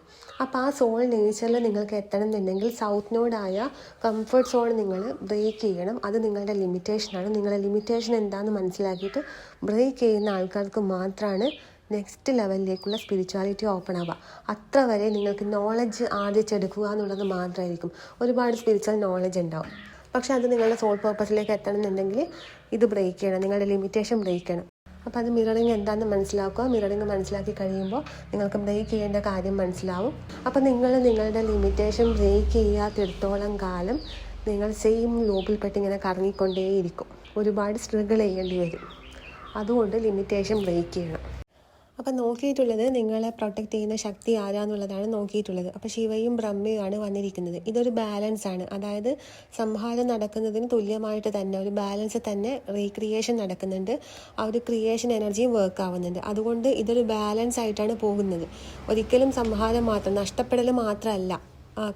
അപ്പോൾ ആ സോൾ നേച്ചറിൽ നിങ്ങൾക്ക് എത്തണമെന്നുണ്ടെങ്കിൽ സൗത്ത് നോഡായ കംഫർട്ട് സോൺ നിങ്ങൾ ബ്രേക്ക് ചെയ്യണം. അത് നിങ്ങളുടെ ലിമിറ്റേഷനാണ്. നിങ്ങളുടെ ലിമിറ്റേഷൻ എന്താണെന്ന് മനസ്സിലാക്കിയിട്ട് ബ്രേക്ക് ചെയ്യുന്ന ആൾക്കാർക്ക് മാത്രമാണ് നെക്സ്റ്റ് ലെവലിലേക്കുള്ള സ്പിരിച്വാലിറ്റി ഓപ്പൺ ആവുക. അത്ര വരെ നിങ്ങൾക്ക് നോളജ് ആർജിച്ചെടുക്കുക എന്നുള്ളത് മാത്രമായിരിക്കും. ഒരുപാട് സ്പിരിച്വൽ നോളജ് ഉണ്ടാവും. പക്ഷെ അത് നിങ്ങളുടെ സോൾ പർപ്പസിലേക്ക് എത്തണമെന്നുണ്ടെങ്കിൽ ഇത് ബ്രേക്ക് ചെയ്യണം. നിങ്ങളുടെ ലിമിറ്റേഷൻ ബ്രേക്ക് ചെയ്യണം. അപ്പോൾ അത് മിററിങ് എന്താണെന്ന് മനസ്സിലാക്കുക. മിററിങ് മനസ്സിലാക്കി കഴിയുമ്പോൾ നിങ്ങൾക്ക് ബ്രേക്ക് ചെയ്യേണ്ട കാര്യം മനസ്സിലാവും. അപ്പോൾ നിങ്ങളുടെ ലിമിറ്റേഷൻ ബ്രേക്ക് ചെയ്യാത്തിടത്തോളം കാലം നിങ്ങൾ സെയിം ലൂപ്പിൽപ്പെട്ട് ഇങ്ങനെ കറങ്ങിക്കൊണ്ടേയിരിക്കും. ഒരുപാട് സ്ട്രഗിൾ ചെയ്യേണ്ടി വരും. അതുകൊണ്ട് ലിമിറ്റേഷൻ ബ്രേക്ക് ചെയ്യണം. അപ്പം നോക്കിയിട്ടുള്ളത് നിങ്ങളെ പ്രൊട്ടക്റ്റ് ചെയ്യുന്ന ശക്തി ആരാന്നുള്ളതാണ് നോക്കിയിട്ടുള്ളത്. അപ്പോൾ ശിവയും ബ്രഹ്മയുമാണ് വന്നിരിക്കുന്നത്. ഇതൊരു ബാലൻസ് ആണ്. അതായത് സംഹാരം നടക്കുന്നതിന് തുല്യമായിട്ട് തന്നെ ഒരു ബാലൻസ് തന്നെ റീക്രിയേഷൻ നടക്കുന്നുണ്ട്. ആ ഒരു ക്രിയേഷൻ എനർജിയും വർക്ക് ആവുന്നുണ്ട്. അതുകൊണ്ട് ഇതൊരു ബാലൻസ് ആയിട്ടാണ് പോകുന്നത്. ഒരിക്കലും സംഹാരം മാത്രം, നഷ്ടപ്പെടൽ മാത്രമല്ല,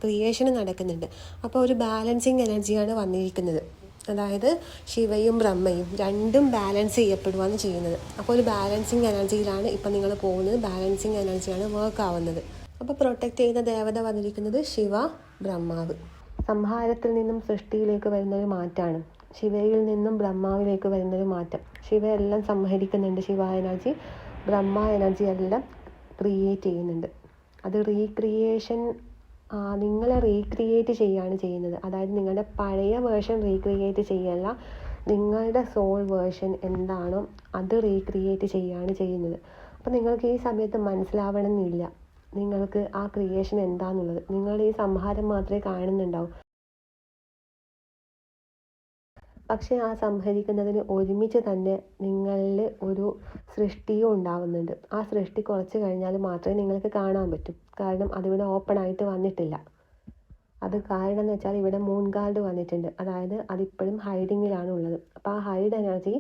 ക്രിയേഷൻ നടക്കുന്നുണ്ട്. അപ്പോൾ ഒരു ബാലൻസിങ് എനർജിയാണ് വന്നിരിക്കുന്നത്. അതായത് ശിവയും ബ്രഹ്മയും രണ്ടും ബാലൻസ് ചെയ്യപ്പെടുകയാണ് ചെയ്യുന്നത്. അപ്പോൾ ഒരു ബാലൻസിങ് എനർജിയിലാണ് ഇപ്പം നിങ്ങൾ പോകുന്നത്, ബാലൻസിങ് എനർജിയാണ് വർക്ക് ആവുന്നത്. അപ്പോൾ പ്രൊട്ടക്റ്റ് ചെയ്യുന്ന ദേവത വന്നിരിക്കുന്നത് ശിവ, ബ്രഹ്മാവ്. സംഹാരത്തിൽ നിന്നും സൃഷ്ടിയിലേക്ക് വരുന്നൊരു മാറ്റമാണ്, ശിവയിൽ നിന്നും ബ്രഹ്മാവിലേക്ക് വരുന്നൊരു മാറ്റം. ശിവ എല്ലാം സംഹരിക്കുന്നുണ്ട്, ശിവ എനർജി, ബ്രഹ്മ എനർജി എല്ലാം ക്രിയേറ്റ് ചെയ്യുന്നുണ്ട്. അത് റീക്രിയേഷൻ, നിങ്ങളെ റീക്രിയേറ്റ് ചെയ്യുകയാണ് ചെയ്യുന്നത്. അതായത് നിങ്ങളുടെ പഴയ വേർഷൻ റീക്രിയേറ്റ് ചെയ്യല്ല, നിങ്ങളുടെ സോൾ വേർഷൻ എന്താണോ അത് റീക്രിയേറ്റ് ചെയ്യുകയാണ് ചെയ്യുന്നത്. അപ്പോൾ നിങ്ങൾക്ക് ഈ സമയത്ത് മനസ്സിലാവണമെന്നില്ല നിങ്ങൾക്ക് ആ ക്രിയേഷൻ എന്താണെന്നുള്ളത്. നിങ്ങൾ ഈ സംഹാരം മാത്രമേ കാണുന്നുണ്ടാവും, പക്ഷേ ആ സംഹരിക്കുന്നതിന് ഒരുമിച്ച് തന്നെ നിങ്ങളിൽ ഒരു സൃഷ്ടിയും ഉണ്ടാവുന്നുണ്ട്. ആ സൃഷ്ടി കുറച്ച് കഴിഞ്ഞാൽ മാത്രമേ നിങ്ങൾക്ക് കാണാൻ പറ്റൂ, കാരണം അതിവിടെ ഓപ്പൺ ആയിട്ട് വന്നിട്ടില്ല. അത് കാരണം എന്ന് വെച്ചാൽ ഇവിടെ മൂൺ ഗാർഡ് വന്നിട്ടുണ്ട്, അതായത് അതിപ്പോഴും ഹൈഡിങ്ങിലാണ് ഉള്ളത്. അപ്പോൾ ആ ഹൈഡ് എനർജി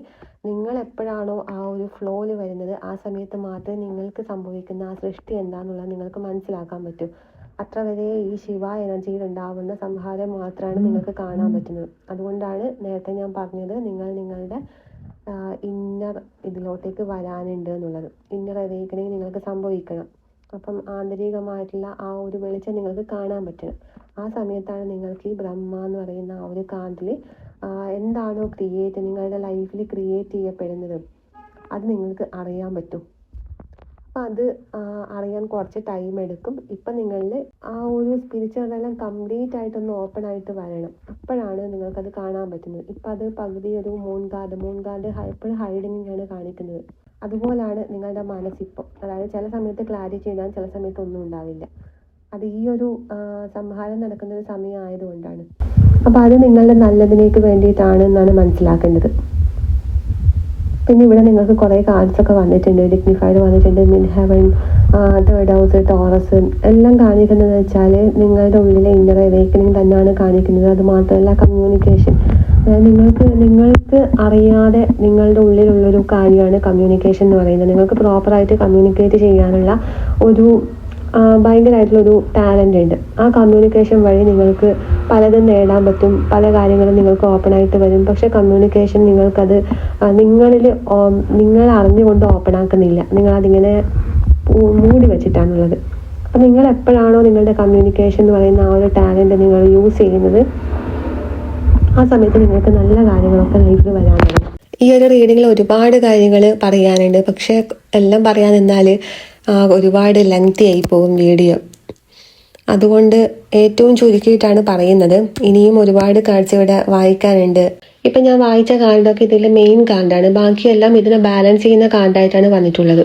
നിങ്ങൾ എപ്പോഴാണോ ആ ഒരു ഫ്ലോയിൽ വരുന്നത് ആ സമയത്ത് മാത്രമേ നിങ്ങൾക്ക് സംഭവിക്കുന്ന ആ സൃഷ്ടി എന്താണെന്നുള്ളത് നിങ്ങൾക്ക് മനസ്സിലാക്കാൻ പറ്റൂ. അത്ര വരെ ഈ ശിവ എനർജിയിൽ ഉണ്ടാവുന്ന സംഹാരം മാത്രമാണ് നിങ്ങൾക്ക് കാണാൻ പറ്റുന്നത്. അതുകൊണ്ടാണ് നേരത്തെ ഞാൻ പറഞ്ഞത് നിങ്ങളുടെ ഇന്നർ ഇതിലോട്ടേക്ക് വരാനുണ്ട് എന്നുള്ളത്. ഇന്നർ അവേക്കണിങ് നിങ്ങൾക്ക് സംഭവിക്കണം. അപ്പം ആന്തരികമായിട്ടുള്ള ആ ഒരു വെളിച്ചം നിങ്ങൾക്ക് കാണാൻ പറ്റണം. ആ സമയത്താണ് നിങ്ങൾക്ക് ഈ ബ്രഹ്മ എന്ന് പറയുന്ന ആ ഒരു കാർഡിൽ എന്താണോ നിങ്ങളുടെ ലൈഫിൽ ക്രിയേറ്റ് ചെയ്യപ്പെടുന്നത് അത് നിങ്ങൾക്ക് അറിയാൻ പറ്റും. അപ്പം അത് അറിയാൻ കുറച്ച് ടൈം എടുക്കും. ഇപ്പം നിങ്ങളിൽ ആ ഒരു സ്പിരിച്വൽ എല്ലാം കംപ്ലീറ്റ് ആയിട്ടൊന്ന് ഓപ്പൺ ആയിട്ട് വരണം, അപ്പോഴാണ് നിങ്ങൾക്കത് കാണാൻ പറ്റുന്നത്. ഇപ്പം അത് പകുതി ഒരു മൂൺ ഗാർഡ് എപ്പോഴും ഹൈഡിങ്ങാണ് കാണിക്കുന്നത്. അതുപോലാണ് നിങ്ങളുടെ മനസ്സിപ്പോൾ. അതായത് ചില സമയത്ത് ക്ലാരിറ്റി ഉണ്ടാകും, ചില സമയത്ത് ഒന്നും ഉണ്ടാവില്ല. അത് ഈ ഒരു സംഹാരം നടക്കുന്ന ഒരു സമയം ആയതുകൊണ്ടാണ്. അപ്പോൾ അത് നിങ്ങളുടെ നല്ലതിലേക്ക് വേണ്ടിയിട്ടാണ് എന്നാണ് മനസ്സിലാക്കേണ്ടത്. പിന്നെ ഇവിടെ നിങ്ങൾക്ക് കുറേ കാർഡ്സ് ഒക്കെ വന്നിട്ടുണ്ട്, ഡിഗ്നിഫൈഡ് വന്നിട്ടുണ്ട്, mid heaven, third house, Taurus എല്ലാം കാണിക്കുന്നത് വെച്ചാൽ നിങ്ങളുടെ ഉള്ളിലെ ഇന്നർ അവേക്കനിങ് തന്നെയാണ് കാണിക്കുന്നത്. അത് മാത്രമല്ല കമ്മ്യൂണിക്കേഷൻ, നിങ്ങൾക്ക് അറിയാതെ നിങ്ങളുടെ ഉള്ളിലുള്ളൊരു കാര്യമാണ് കമ്മ്യൂണിക്കേഷൻ എന്ന് പറയുന്നത്. നിങ്ങൾക്ക് പ്രോപ്പറായിട്ട് കമ്മ്യൂണിക്കേറ്റ് ചെയ്യാനുള്ള ഒരു ഭയങ്കരമായിട്ടുള്ളൊരു ടാലൻ്റ് ഉണ്ട്. ആ കമ്മ്യൂണിക്കേഷൻ വഴി നിങ്ങൾക്ക് പലതും നേടാൻ പറ്റും, പല കാര്യങ്ങളും നിങ്ങൾക്ക് ഓപ്പൺ ആയിട്ട് വരും. പക്ഷേ കമ്മ്യൂണിക്കേഷൻ നിങ്ങൾക്കത് നിങ്ങൾ അറിഞ്ഞുകൊണ്ട് ഓപ്പൺ ആക്കുന്നില്ല, നിങ്ങളതിങ്ങനെ മൂടി വെച്ചിട്ടാണുള്ളത്. അപ്പം നിങ്ങൾ എപ്പോഴാണോ നിങ്ങളുടെ കമ്മ്യൂണിക്കേഷൻ എന്ന് പറയുന്ന ആ ഒരു ടാലൻ്റ് നിങ്ങൾ യൂസ് ചെയ്യുന്നത് ആ സമയത്ത് നിങ്ങൾക്ക് നല്ല കാര്യങ്ങളൊക്കെ ലൈഫിൽ വരാനുണ്ട്. ഈ ഒരു റീഡിങ്ങിൽ ഒരുപാട് കാര്യങ്ങൾ പറയാനുണ്ട്, പക്ഷേ എല്ലാം പറയാൻ നിന്നാൽ ഒരുപാട് ലെങ്തി ആയി പോകും വീഡിയോ. അതുകൊണ്ട് ഏറ്റവും ചുരുക്കിയിട്ടാണ് പറയുന്നത്. ഇനിയും ഒരുപാട് കാർഡ്സ് ഇവിടെ വായിക്കാനുണ്ട്. ഇപ്പം ഞാൻ വായിച്ച കാർഡൊക്കെ ഇതിൽ മെയിൻ കാർഡാണ്, ബാക്കിയെല്ലാം ഇതിനെ ബാലൻസ് ചെയ്യുന്ന കാർഡായിട്ടാണ് വന്നിട്ടുള്ളത്.